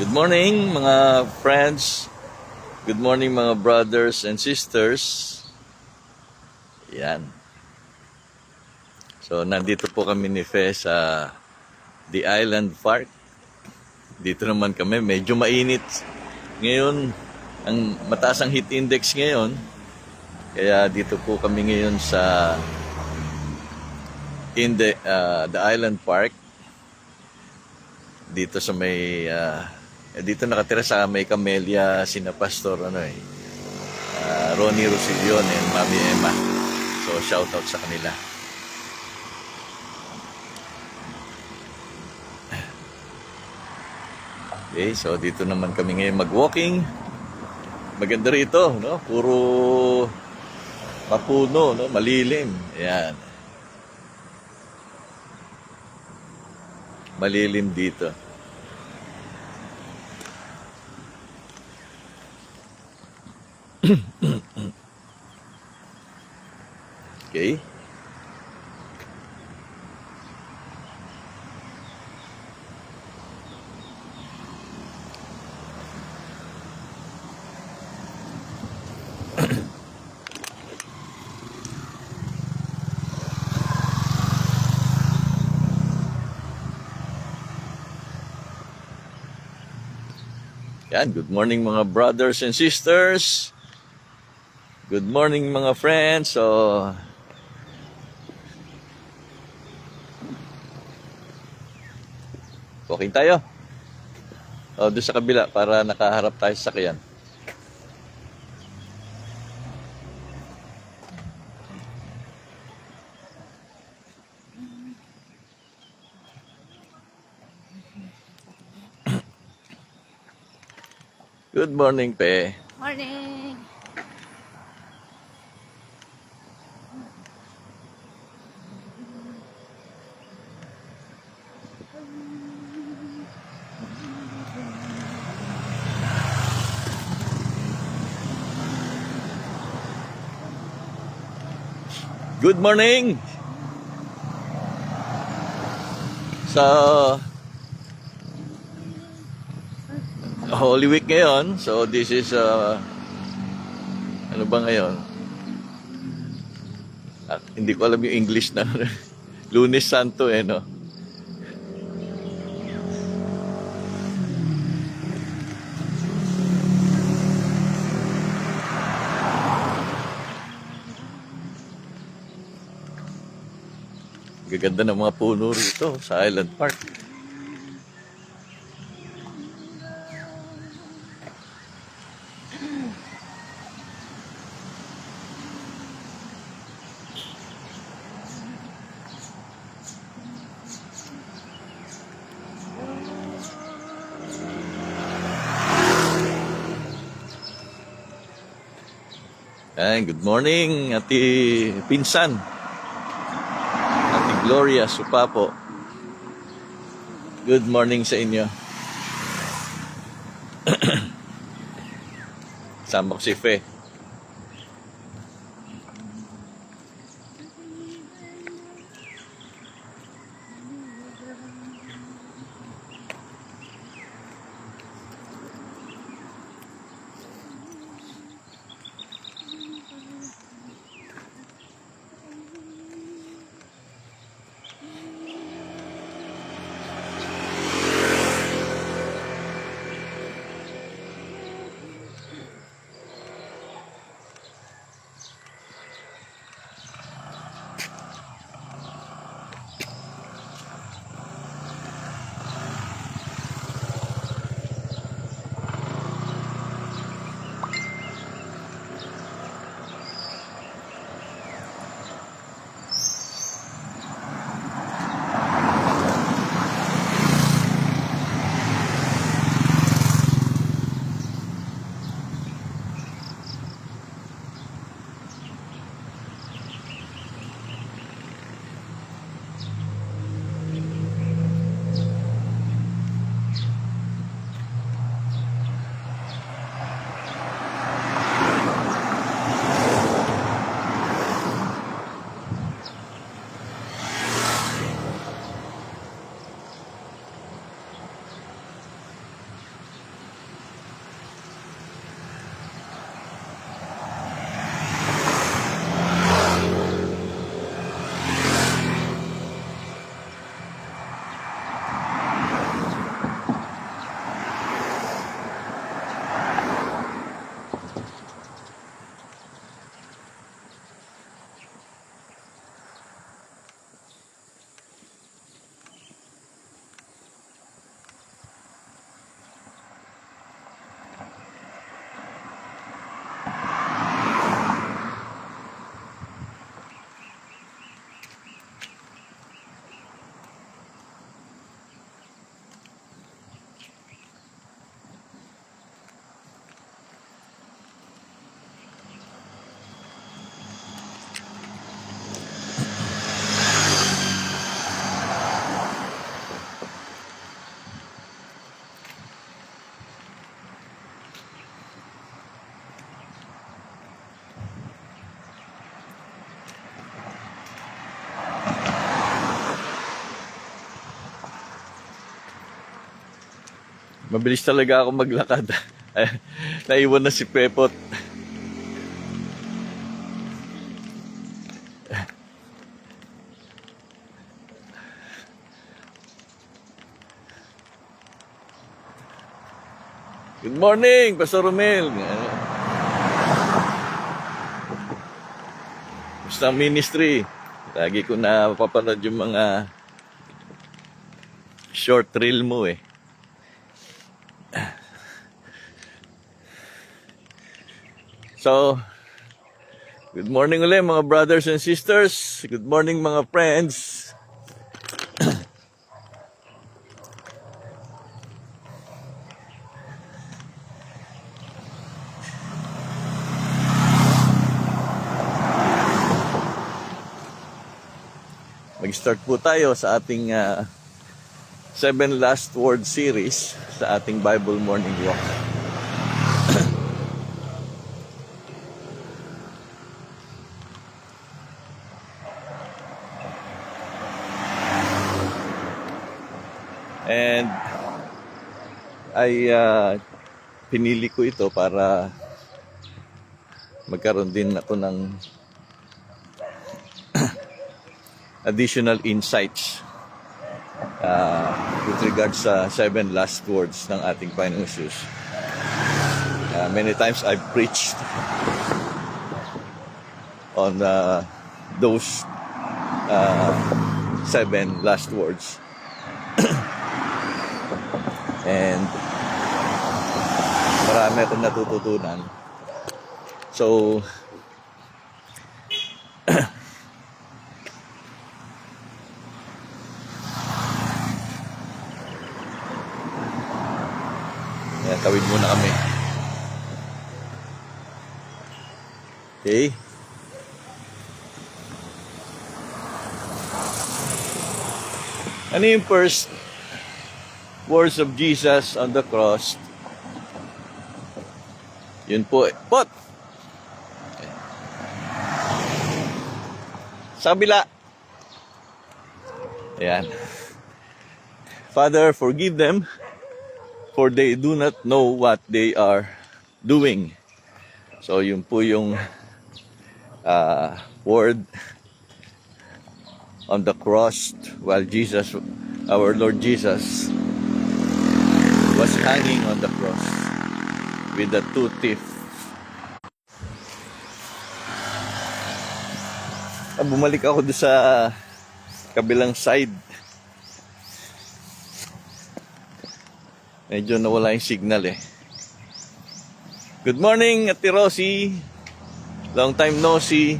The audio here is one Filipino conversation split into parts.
Good morning mga friends. Good morning mga brothers and sisters. Yan. So nandito po kami ni Fe sa The Island Park. Dito naman kami, medyo mainit. Ngayon, ang mataas ang heat index ngayon. Kaya dito po kami ngayon sa The Island Park. Dito sa may dito nakatira sa may Camellia sina Pastor Ronnie Rosillion and Mami Emma. So shout out sa kanila. Okay, so dito naman kami ngayon mag-walking. Maganda rito, no? Puro mapuno, no? Malilim. Ayan. Malilim dito. Okay. Yan, good morning mga brothers and sisters. Good morning mga friends. So walking tayo. Doon sa kabila para nakaharap tayo sa sakyan. Good morning, Pe. Morning! Good morning! So, Holy Week ngayon. So, this is, ano ba ngayon? Hindi ko alam yung English na. Lunes Santo, no? Gaganda ng mga puno rito sa Island Park. Ay, good morning, Ate Pinsan. Ate Gloria Supapo. Good morning sa inyo. Sama ko si Fe. Mabilis talaga ako maglakad. Naiwan na si Pepot. Good morning, Pastor Romel. Basta ministry. Lagi ko na papanood yung mga short reel mo eh. So, good morning ulit mga brothers and sisters. Good morning mga friends. Mag-start po tayo sa ating 7 Last Word series sa ating Bible Morning Walk. And pinili ko ito para magkaroon din ako ng additional insights with regards sa 7 last words ng ating Panginoong Jesus. Many times I've preached on those 7 last words. And marami akong natututunan. So, tawid muna kami. Okay. Ano yung first words of Jesus on the cross? Yun po. Pot! Okay. Sa kabila. Ayan. Father, forgive them, for they do not know what they are doing. So, yun po yung word on the cross while Jesus, our Lord Jesus, was hanging on the cross with the 2 thieves. Bumalik ako doon sa kabilang side. Medyo nawala yung signal eh. Good morning, Ate Rosie. Long time no see.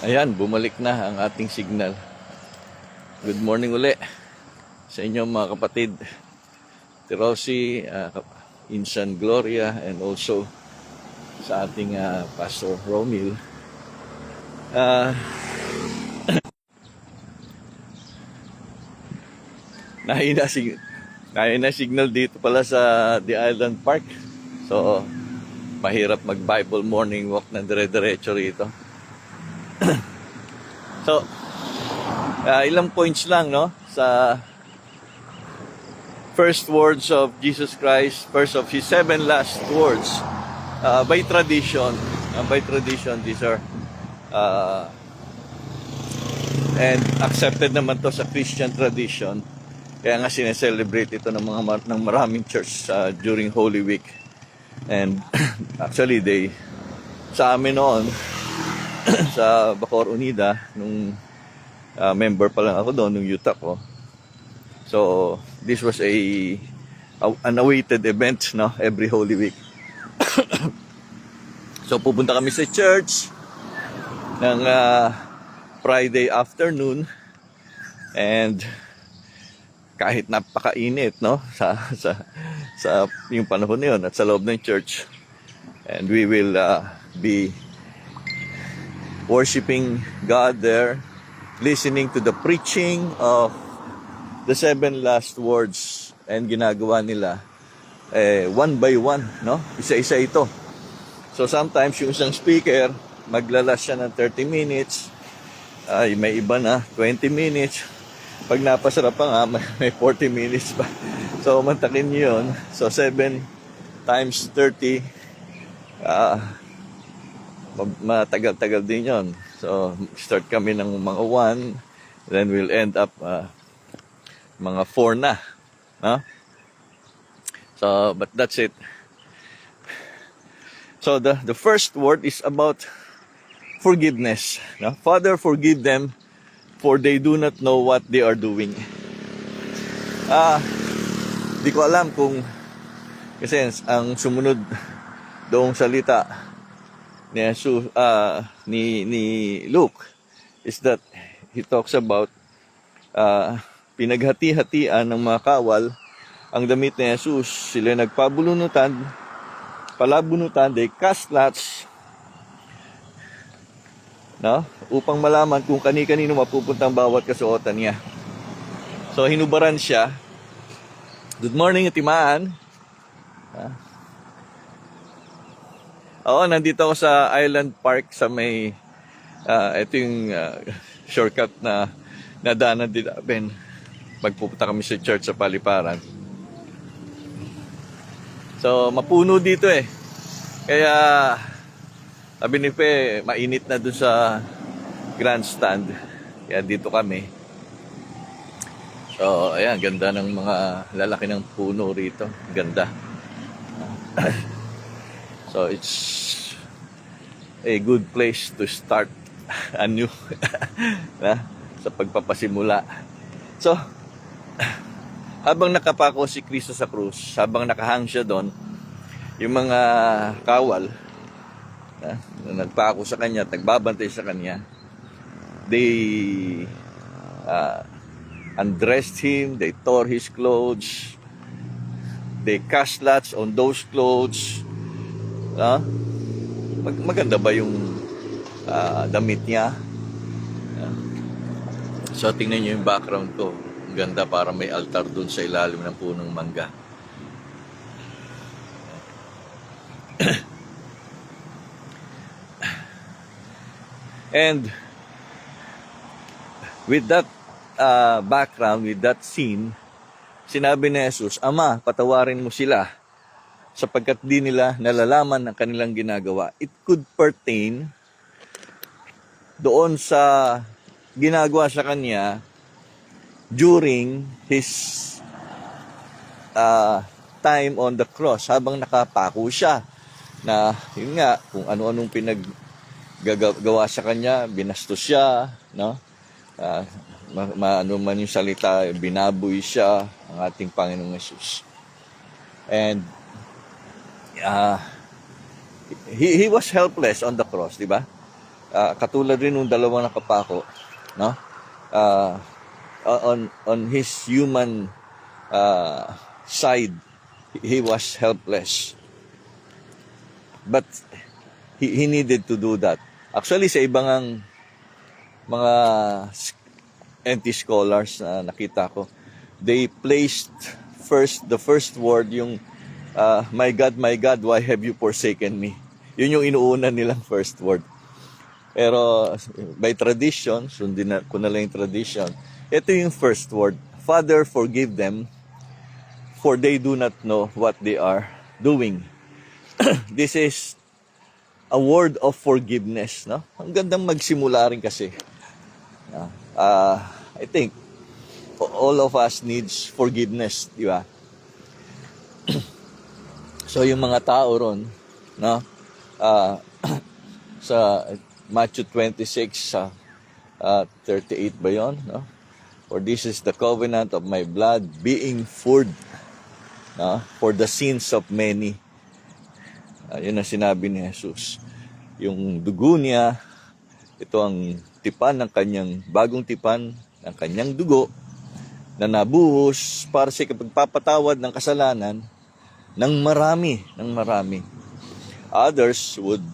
Ayan, bumalik na ang ating signal. Good morning uli sa inyo mga kapatid. Ate Rosie, Insan Gloria, and also sa ating Pastor Romil. Nahina signal dito pala sa The Island Park. So, mahirap mag-Bible morning walk na dire-diretso rito. So, ilang points lang, no? Sa first words of Jesus Christ, first of His 7 last words. By tradition, these are and accepted naman to sa Christian tradition. Kaya nga sineselebrate ito ng maraming church during Holy Week. And actually, sa amin noon, sa Bacoor Unida, nung member pa lang ako doon, nung youth ako. So, this was an awaited event, no? Every Holy Week. So, pupunta kami sa church ng Friday afternoon. And kahit napakainit, no? Sa yung panahon na yun at sa loob ng church. And we will be worshiping God there, listening to the preaching of the 7 last words. And ginagawa nila one by one, no? Isa-isa ito. So sometimes yung isang speaker, maglalas siya ng 30 minutes. Ay, may iba na, 20 minutes. Pag napasarap pa nga, may 40 minutes pa. So, mantakin nyo yun. So, 7 times 30, matagal-tagal din yun. So, start kami ng mga 1, then we'll end up mga 4 na. No? So, but that's it. So, the first word is about forgiveness. No? Father, forgive them, for they do not know what they are doing. Di ko alam kung, kasi ang sumunod doong salita ni Jesus, ni Luke, is that he talks about pinaghati-hatian ng mga kawal ang damit ni Jesus. Sila nagpabulunutan, palabunutan, they cast lots, no? Upang malaman kung kani-kanino mapupunta ang bawat kasuotan niya. So, hinubaran siya. Good morning, Timaan. Oo, nandito ako sa Island Park sa may, ito yung shortcut na nadaanan din namin. Magpupunta kami sa church sa Paliparan. So, mapuno dito eh. Kaya, sabi ni Pe, mainit na dun sa grandstand. Kaya dito kami. So, ayan, ganda ng mga lalaki ng puno rito. Ganda. So, it's a good place to start anew na, sa pagpapasimula. So, habang nakapako si Kristo sa krus, habang nakahang siya doon, yung mga kawal na nagpako sa kanya, nagbabantay sa kanya, they undressed him, they tore his clothes, they cast lots on those clothes. Maganda ba yung damit niya? So tingnan niyo yung background ko. Ang ganda, para may altar dun sa ilalim ng punong mangga. And with that background, with that scene, sinabi ni Jesus, Ama, patawarin mo sila sapagkat di nila nalalaman ang kanilang ginagawa. It could pertain doon sa ginagawa sa kanya during his time on the cross, habang nakapako siya, na yun nga, kung ano-anong pinaggagawa sa kanya, binastos siya, no? Ano man yung salita, binaboy siya ang ating Panginoong Yesus. And he was helpless on the cross, di ba? Katulad rin ng dalawang nakapako, no? On his human side, he was helpless. But he needed to do that. Actually, sa ibang mga NT scholars na nakita ko, they placed the first word, yung my God, why have you forsaken me? Yun yung inuuna nilang first word. Pero by tradition, sundin ko na lang yung tradition, ito yung first word. Father, forgive them, for they do not know what they are doing. This is a word of forgiveness, no? Ang gandang magsimula rin kasi. I think all of us needs forgiveness, di ba? So yung mga tao ron, no? Sa Matthew 26, 38 ba yun? No? For this is the covenant of my blood being poured, no? For the sins of many. Yun ang sinabi ni Jesus. Yung dugo niya, ito ang tipan ng kanyang, bagong tipan ng kanyang dugo, na nabuhos para sa pagpapatawad ng kasalanan ng marami. Others would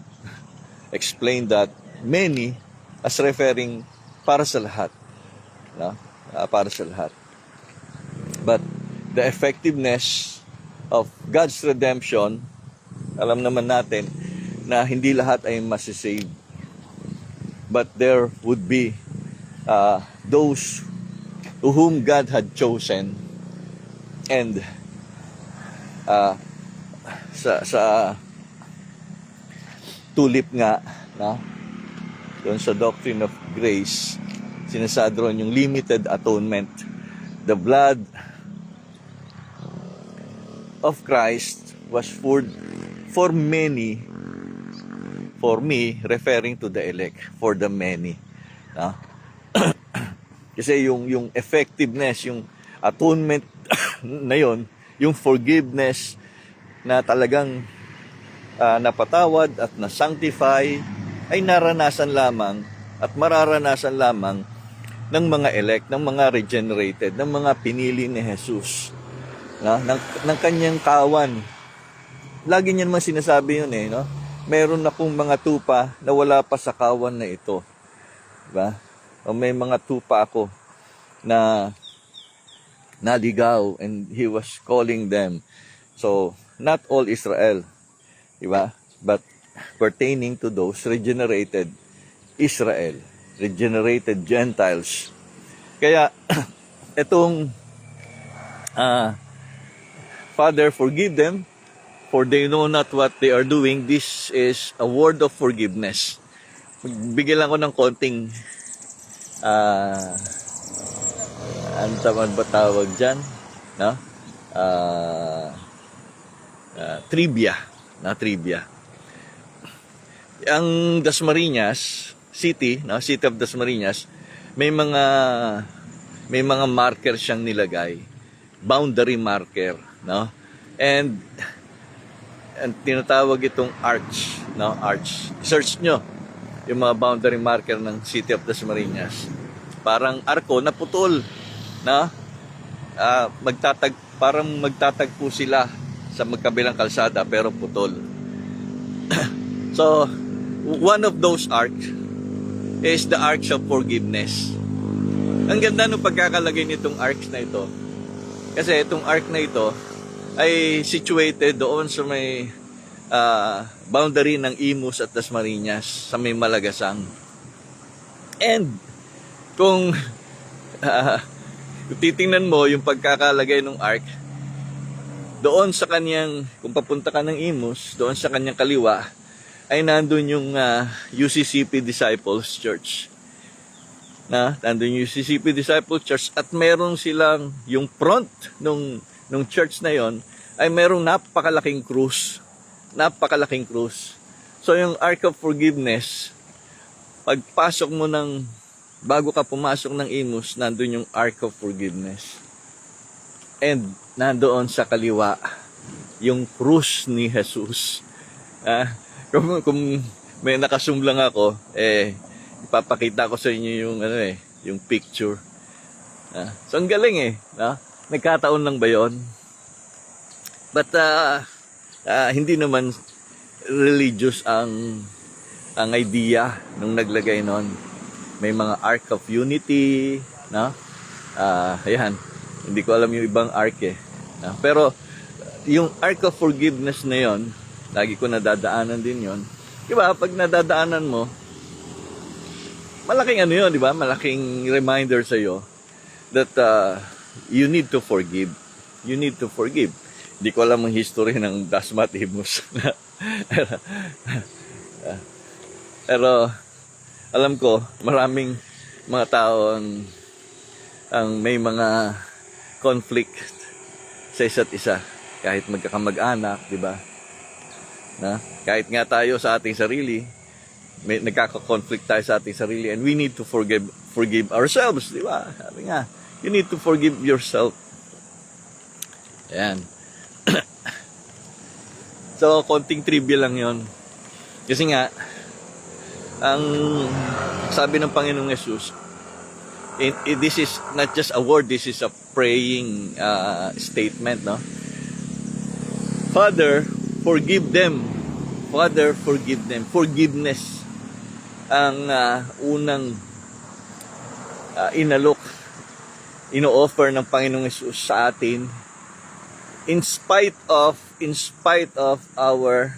explain that many as referring para sa lahat, no? Para sa lahat. But the effectiveness of God's redemption, alam naman natin na hindi lahat ay masisave, but there would be those whom God had chosen, and sa tulip nga, no? Doon sa doctrine of grace, sinasabi ron yung limited atonement. The blood of Christ was for many, for me, referring to the elect, for the many. No? Kasi yung effectiveness, yung atonement na yon, yung forgiveness na talagang napatawad at na-sanctify, ay naranasan lamang at mararanasan lamang ng mga elect, ng mga regenerated, ng mga pinili ni Jesus, ng kanyang kawan. Lagi niyan man sinasabi yun no? Meron akong mga tupa na wala pa sa kawan na ito. Diba? O may mga tupa ako na naligaw, and he was calling them. So, not all Israel, diba? But pertaining to those regenerated Israel, regenerated Gentiles. Kaya, itong Father, forgive them, for they know not what they are doing. This is a word of forgiveness. Bigyan lang ko ng konting ano naman ba tawag dyan? No? Trivia. Trivia. Ang Dasmariñas City, City of Dasmariñas, may mga marker siyang nilagay, boundary marker, no? And tinatawag itong arch, arch. Search nyo yung mga boundary marker ng City of Dasmariñas. Parang arko na putol, parang magtatagpo sila sa magkabilang kalsada pero putol. So, one of those arcs is the arch of forgiveness. Ang ganda ng pagkakalagay nitong arcs na ito. Kasi itong arc na ito ay situated doon sa may boundary ng Imus at Dasmariñas, sa may Malagasang. And kung titingnan mo yung pagkakalagay ng arc, doon sa kanyang, kung papunta ka ng Imus, doon sa kanyang kaliwa, ay nandun yung UCCP Disciples Church. Nandun yung UCCP Disciples Church, at meron silang, yung front nung church na yon ay merong napakalaking krus. Napakalaking krus. So yung Ark of Forgiveness, pagpasok mo bago ka pumasok ng Imus, nandun yung Ark of Forgiveness. And nandoon sa kaliwa, yung krus ni Jesus. Kung may nakasum lang ako, ipapakita ko sa inyo yung yung picture. So ang galing nagkataon lang ba yon? But hindi naman religious ang idea nung naglagay nun. May mga Ark of Unity, ayan, hindi ko alam yung ibang ark pero yung Ark of Forgiveness na yon, lagi ko nadadaanan din yon. Diba, pag nadadaanan mo, malaking yun, diba? Malaking reminder sa'yo that you need to forgive. You need to forgive. Hindi ko alam ang history ng Dasma at Imus. Pero alam ko, maraming mga tao ang may mga conflict sa isa't isa. Kahit magkakamag-anak, diba? Kahit nga tayo sa ating sarili, may nagkaka-conflict tayo sa ating sarili, and we need to forgive ourselves, di ba? Sabi nga, you need to forgive yourself. Ayan. So, konting trivia lang yon. Kasi nga, ang sabi ng Panginoong Jesus, this is not just a word, this is a praying statement, Father, forgive them. Father, forgive them. Forgiveness ang unang ino-offer ng Panginoong Hesus sa atin in spite of our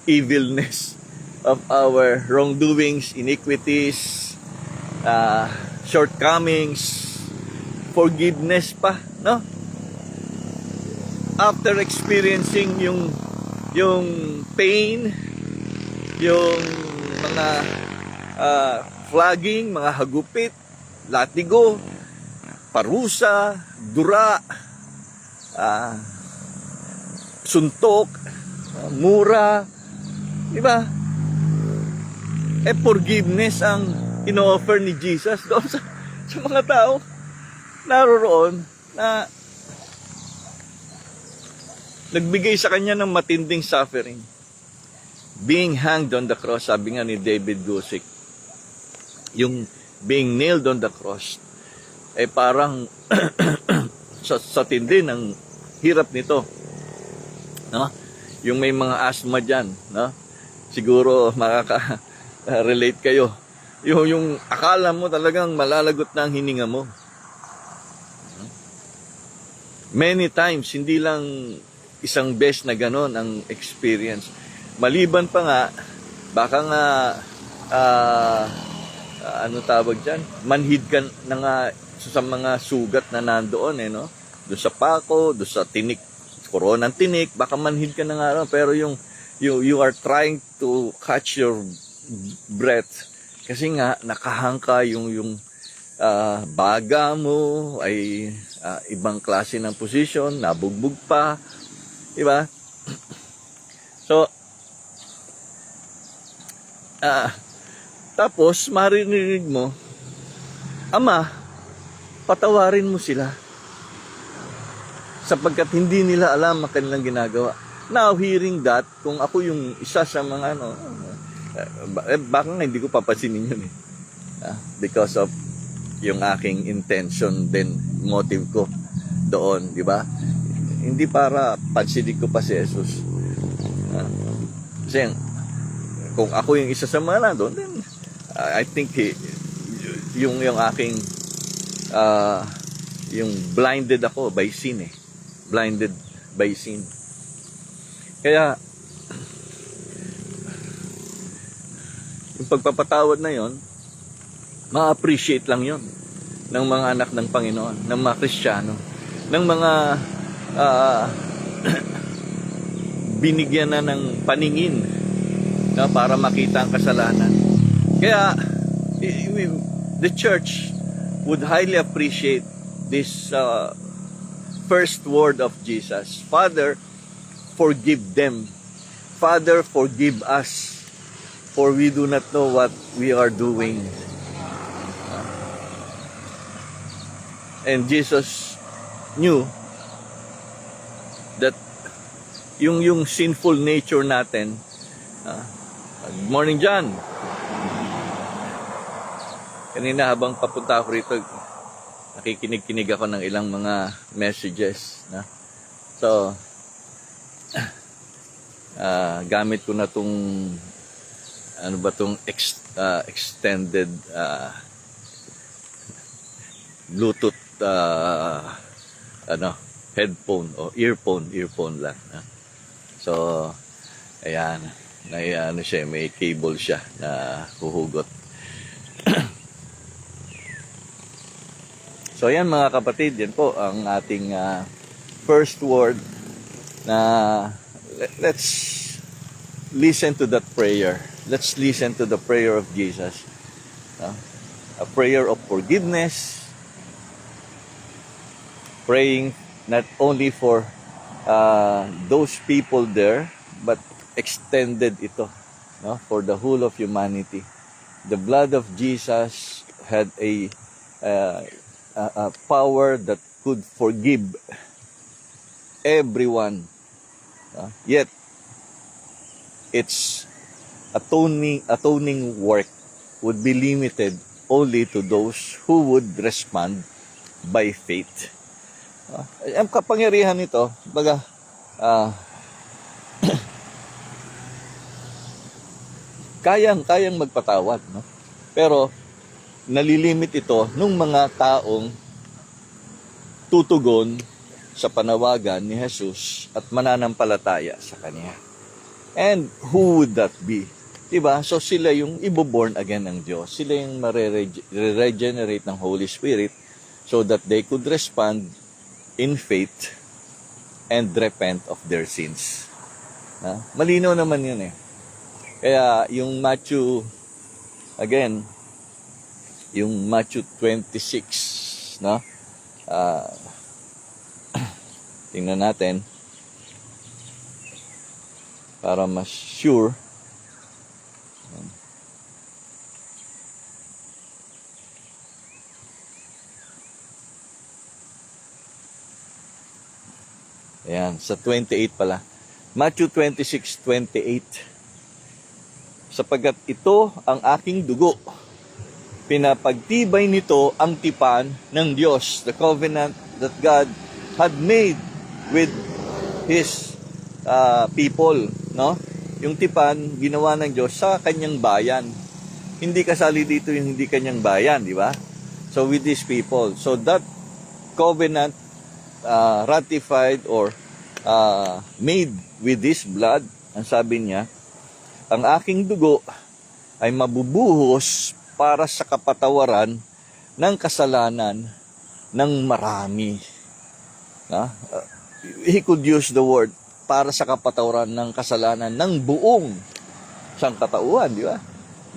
evilness, of our wrongdoings, iniquities, shortcomings, forgiveness pa, no? After experiencing yung pain, yung mga flogging, mga hagupit, latigo, parusa, dura, suntok, mura, di ba? Forgiveness ang ino-offer ni Jesus doon sa mga tao naroroon na nagbigay sa kanya ng matinding suffering. Being hanged on the cross, sabi nga ni David Gusick, yung being nailed on the cross, parang sa tindi ng hirap nito. No? Yung may mga asthma dyan, no? Siguro makaka-relate kayo. Yung akala mo talagang malalagot na ang hininga mo. Many times, hindi lang isang beses na gano'n ang experience. Maliban pa nga, baka nga, ano tawag dyan? Manhid ka na nga sa mga sugat na nandoon, no? Doon sa pako, doon sa tinik, koronang tinik, baka manhid ka na nga, no? Pero you are trying to catch your breath. Kasi nga, nakahangka yung baga mo, ay ibang klase ng position, nabugbog pa, diba? So, tapos marinig mo, Ama, patawarin mo sila sapagkat hindi nila alam ang kanilang ginagawa. Now, hearing that, kung ako yung isa sa mga baka nga hindi ko papansinin yun because of yung aking intention din, motive ko doon, di ba? Hindi para pansinin ko pa si Jesus. Kasi kung ako yung isa sa mga doon, then I think yung aking yung blinded ako by sin blinded by sin. Kaya yung pagpapatawad na yon, ma-appreciate lang yon ng mga anak ng Panginoon, ng mga Kristiyano, ng mga binigyan na ng paningin na para makita ang kasalanan. Kaya the church would highly appreciate this first word of Jesus. Father, forgive them. Father, forgive us, for we do not know what we are doing. And Jesus knew that yung sinful nature natin. Good morning, John. Kanina habang papunta ako rito, nakikinig-kinig ako ng ilang mga messages. So, gamit ko na tong extended Bluetooth headphone o earphone lang. So, ayan, may cable siya na huhugot. So, ayan mga kapatid, yan po ang ating first word na let's listen to that prayer. Let's listen to the prayer of Jesus. A prayer of forgiveness, praying not only for those people there, but extended ito for the whole of humanity. The blood of Jesus had a power that could forgive everyone. Yet, its atoning work would be limited only to those who would respond by faith. Ang kapangyarihan nito, baga, kayang magpatawad, no? Pero nalilimit ito nung mga taong tutugon sa panawagan ni Jesus at mananampalataya sa Kanya. And who would that be? Diba? So sila yung ibo-born again ng Diyos. Sila yung regenerate ng Holy Spirit so that they could respond in faith and repent of their sins. Malinaw naman yun eh. Kaya yung Matthew, again, yung Matthew 26, no? Tingnan natin para mas sure. Ayan, sa 28 pala. Matthew 26:28. Sapagkat ito ang aking dugo, pinapagtibay nito ang tipan ng Diyos, the covenant that God had made with His people, no? Yung tipan, ginawa ng Diyos sa kanyang bayan. Hindi kasali dito yung hindi kanyang bayan, di ba? So with these people. So that covenant ratified or made with this blood, ang sabi niya, ang aking dugo ay mabubuhos para sa kapatawaran ng kasalanan ng marami. He could use the word para sa kapatawaran ng kasalanan ng buong sangkatauhan, di ba?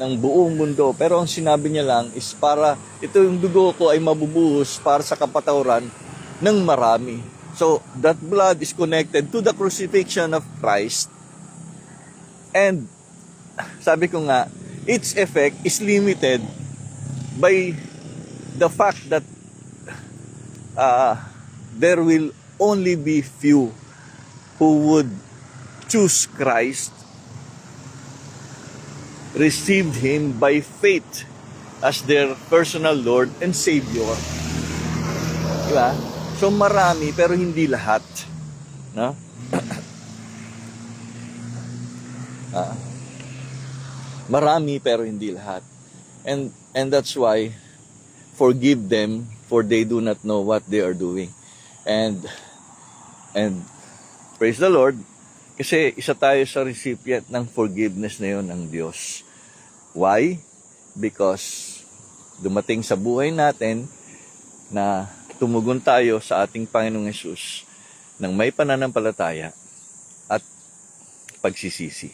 Ng buong mundo. Pero ang sinabi niya lang is para, ito yung dugo ko ay mabubuhos para sa kapatawaran ng marami. So, that blood is connected to the crucifixion of Christ. And, sabi ko nga, its effect is limited by the fact that there will only be few who would choose Christ, received Him by faith as their personal Lord and Savior. Diba? So marami pero hindi lahat. No? Marami pero hindi lahat. And that's why forgive them for they do not know what they are doing. And praise the Lord kasi isa tayo sa recipient ng forgiveness na yon ng Diyos. Why? Because dumating sa buhay natin na tumugon tayo sa ating Panginoong Hesus ng may pananampalataya at pagsisisi.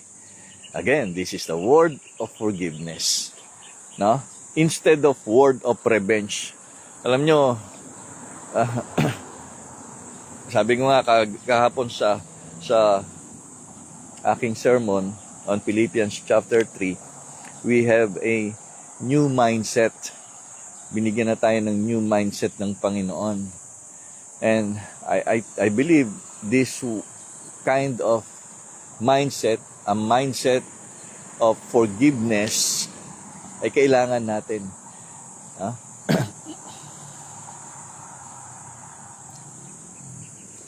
Again, this is the word of forgiveness. No? Instead of word of revenge. Alam nyo, sabi ko nga kahapon sa aking sermon on Philippians chapter 3, we have a new mindset. Binigyan na tayo ng new mindset ng Panginoon. And I believe this kind of mindset, a mindset of forgiveness, ay kailangan natin.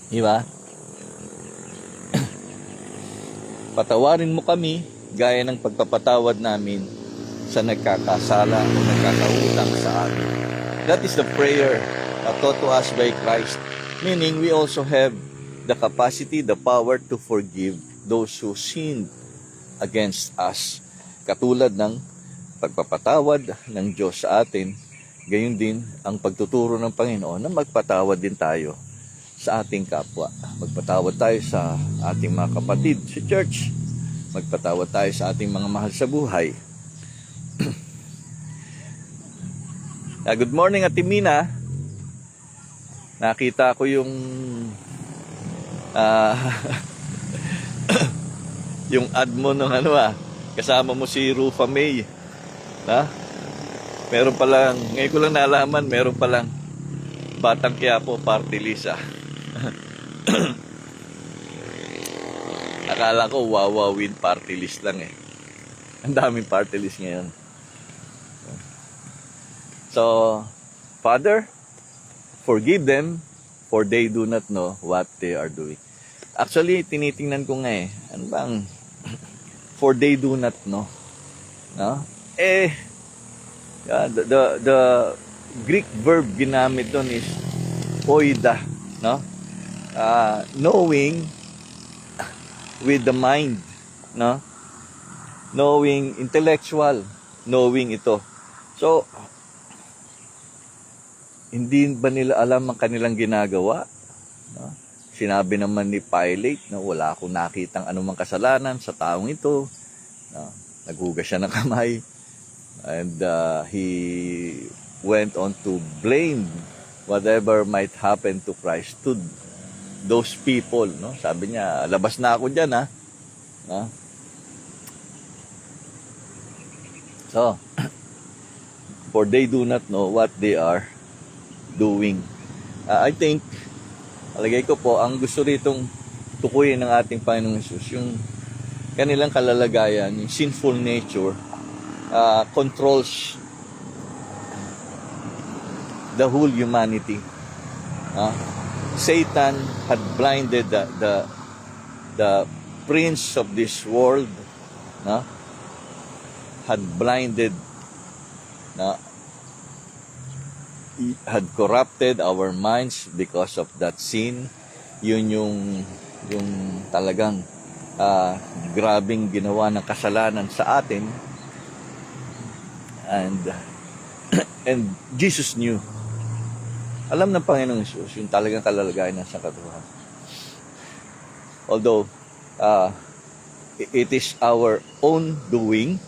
Diba? Patawarin mo kami gaya ng pagpapatawad namin sa nagkakasala o nagkakautang sa amin. That is the prayer taught to us by Christ. Meaning, we also have the capacity, the power to forgive those who sinned against us. Katulad ng pagpapatawad ng Diyos sa atin, gayon din ang pagtuturo ng Panginoon na magpatawad din tayo sa ating kapwa. Magpatawad tayo sa ating mga kapatid sa church. Magpatawad tayo sa ating mga mahal sa buhay. Good morning, Ate Mina. Nakita ko yung yung ad mo ng kasama mo si Rufa May. Meron palang, ngayon ko lang nalaman, meron palang Batang Quiapo Party List. Akala ko Wawa Win Party List lang eh. Ang daming party list ngayon. So, Father, forgive them for they do not know what they are doing. Actually, tinitingnan ko nga ano bang for they do not know? No? The Greek verb ginamit doon is oida, no? Knowing with the mind, no? knowing, intellectual, knowing ito. So, hindi ba nila alam ang kanilang ginagawa? No? Sinabi naman ni Pilate na wala akong nakitang anumang kasalanan sa taong ito. No? Naghugas siya ng kamay. And he went on to blame whatever might happen to Christ to those people. No? Sabi niya, labas na ako dyan, ha? No? So, for they do not know what they are doing. I think, alagay ko po, ang gusto ritong tukuyin ng ating Panginoong Hesus, yung kanilang kalalagayan, yung sinful nature, controls the whole humanity. Satan had blinded the prince of this world, had blinded, had corrupted our minds because of that sin. Yun yung talagang grabing ginawa ng kasalanan sa atin. And Jesus knew. Alam ng Panginoong Hesus yung talagang kalalagayan ng sangkatauhan. Although it is our own doing,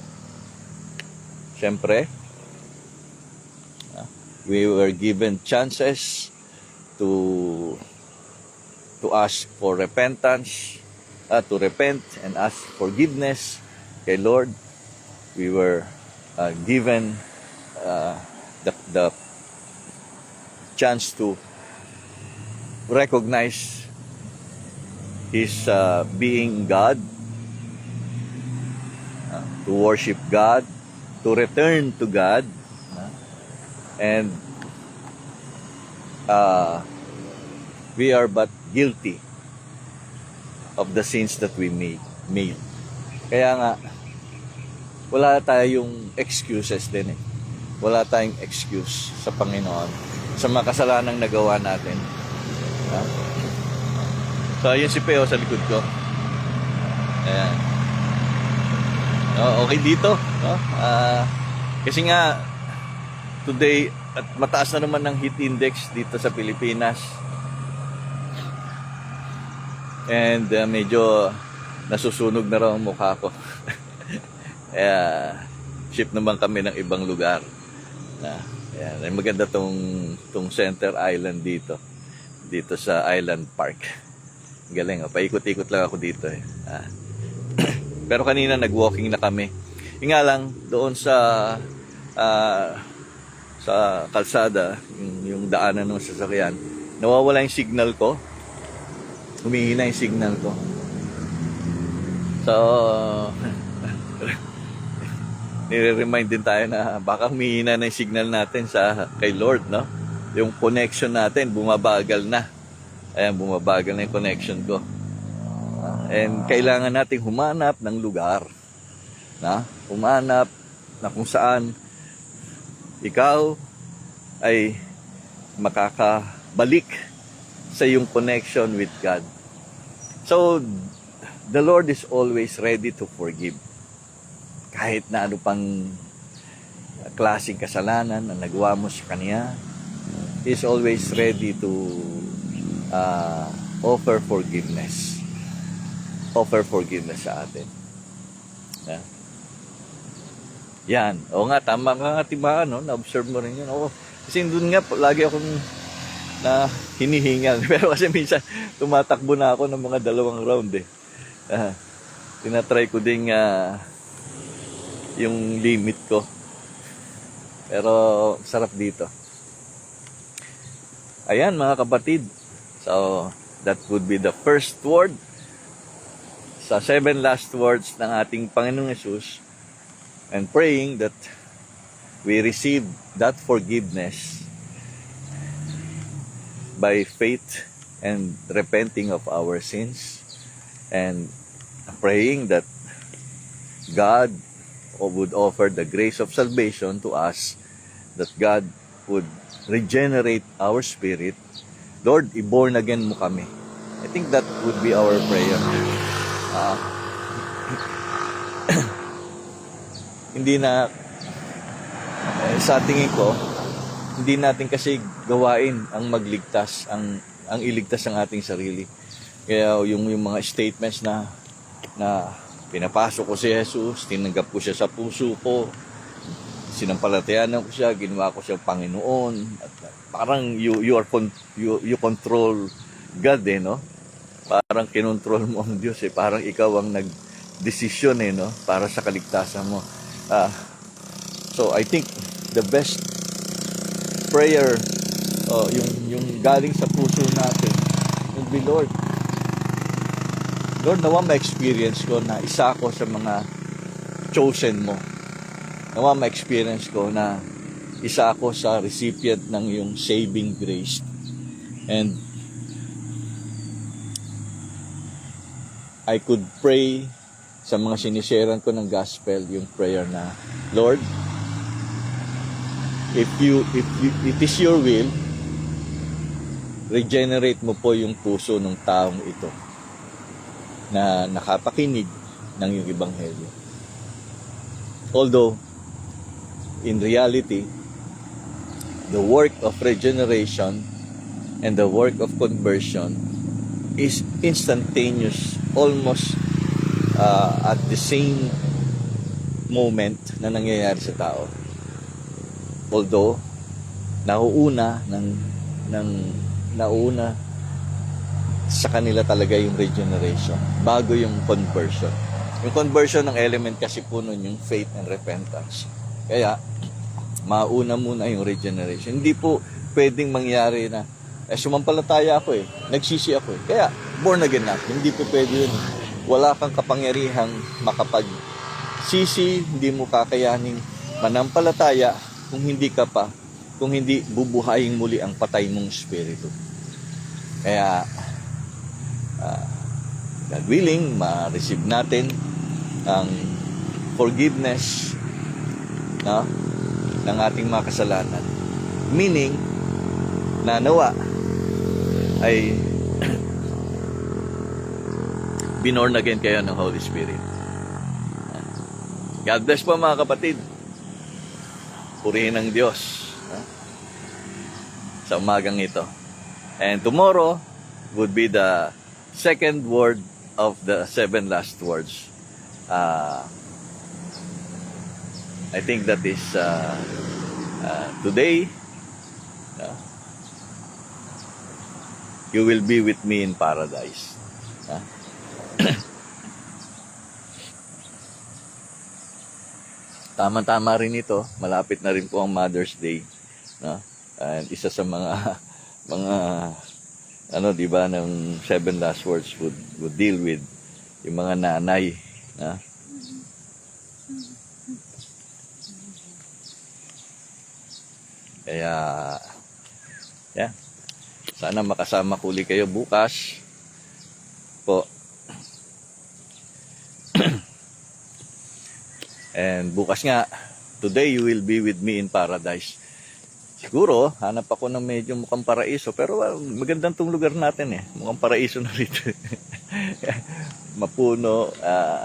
syempre, we were given chances to ask for repentance, to repent and ask forgiveness kay Lord. We were given the chance to recognize His being God, to worship God, to return to God. And we are but guilty of the sins that we made. Kaya nga, wala tayong excuses din eh. Wala tayong excuse sa Panginoon sa mga kasalanang nagawa natin. So, yun si Peo sa likod ko. Ayan. Okay dito. Kasi nga, today, at mataas na naman ng heat index dito sa Pilipinas. And medyo nasusunog na raw ang mukha ko. Kaya, ship naman kami ng ibang lugar. Ayan, maganda tong Center Island dito sa Island Park. Galing, paikot-ikot lang ako dito eh. Pero kanina nag-walking na kami. Yung nga lang, doon sa kalsada, yung daanan ng sasakyan, nawawala yung signal ko. Humihina yung signal ko. So, nire-remind din tayo na baka humihina na yung signal natin kay Lord, no? Yung connection natin, bumabagal na. Ayan, bumabagal na yung connection ko. And kailangan nating humanap ng lugar. Humanap na kung saan ikaw ay makakabalik sa iyong connection with God. So, the Lord is always ready to forgive. Kahit na ano pang klaseng kasalanan na nagawa mo sa Kanya, He is always ready to offer forgiveness. Offer forgiveness sa atin. Yan. O nga, tama ka nga, Timaan, no? Na-observe mo rin yun. Oo. Kasi doon nga, lagi akong hinihingal. Pero kasi minsan, tumatakbo na ako ng mga 2 round eh. Tinatry ko din yung limit ko. Pero, sarap dito. Ayan, mga kapatid. So, that would be the first word sa 7 last words ng ating Panginoong Hesus. And praying that we receive that forgiveness by faith and repenting of our sins, and praying that God would offer the grace of salvation to us, that God would regenerate our spirit. Lord, i-born again mo kami. I think that would be our prayer. hindi na, sa tingin ko, hindi natin kasi gawain ang magligtas, ang iligtas ang ating sarili. Kaya yung mga statements na pinapasok ko si Jesus, tinanggap ko siya sa puso ko, sinampalatayanan ko siya, ginawa ko siya Panginoon, at parang you control God no? Parang kinontrol mo ang Diyos parang ikaw ang nagdesisyon no? Para sa kaligtasan mo. So I think the best prayer, yung galing sa puso natin, yung be Lord, nawa ma-experience ko na isa ako sa mga chosen mo. Nawa ma-experience ko na isa ako sa recipient ng yung saving grace. And I could pray sa mga sinisharean ko ng gospel, yung prayer na, Lord, if it is your will, regenerate mo po yung puso ng taong ito na nakapakinig ng iyong ebanghelyo. Although, in reality, the work of regeneration and the work of conversion is instantaneous, almost at the same moment na nangyayari sa tao. Although, nauna sa kanila talaga yung regeneration bago yung conversion. Yung conversion ng element kasi po nun yung faith and repentance. Kaya, mauna muna yung regeneration. Hindi po pwedeng mangyari na, sumampalataya ako nagsisi ako Kaya, born again na. Hindi po pwede yun. Wala kang kapangyarihang sisi, hindi mo kakayaning manampalataya kung hindi bubuhayin muli ang patay mong spirito. Kaya, God willing, ma-receive natin ang forgiveness ng ating mga kasalanan. Meaning, na nawa ay binorn again kayo ng Holy Spirit. God bless po mga kapatid. Purihin ng Diyos sa umagang ito. And tomorrow would be the second word of the 7 last words. I think that is today, you will be with me in paradise. Tama-tama rin ito. Malapit na rin po ang Mother's Day. And isa sa mga di ba, ng 7 last words would deal with yung mga nanay. Kaya, sana makasama ko ulit kayo bukas po. And bukas nga, today you will be with me in paradise. Siguro, hanap ako ng medyo mukhang paraiso, pero magandang tong lugar natin Mukhang paraiso na rito. Mapuno,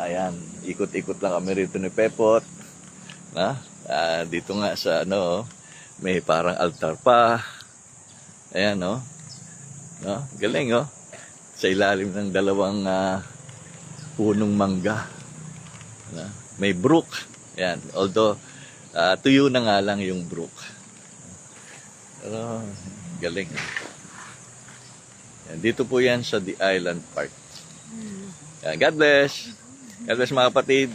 ayan, ikot-ikot lang kami rito ni Pepot. Dito nga sa may parang altar pa. Ayan, galing, sa ilalim ng dalawang punong mangga. May brook. Ayan, although tuyo na nga lang yung brook. Pero galing. Ayan, dito po yan sa The Island Park. Ayan, God bless. God bless mga kapatid.